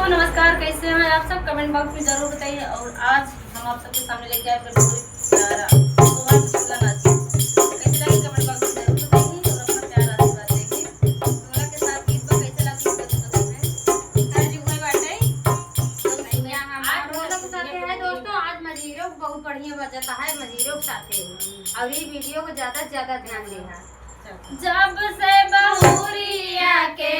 नमस्कार, कैसे हैं आप सब? कमेंट बॉक्स में जरूर बताइए। और आज हम आप सबके सामने लेके आए अपने प्यारा सोहर पुतला नाच। कैसे लगी कमेंट बॉक्स में जरूर बताइए और अपना प्यार आशीर्वाद देंगे। सोहरा के साथ गीत पर कैसे लगी इसको बताइए। हर जुगमे बाटे तो यहाँ आज ढोलक के साथ है दोस्तों। आज मजीरो बहुत बढ़िया बजाता है, मजीरो के साथ और ये वीडियो को ज्यादा से ज्यादा ध्यान देना। जब से बहुरिया के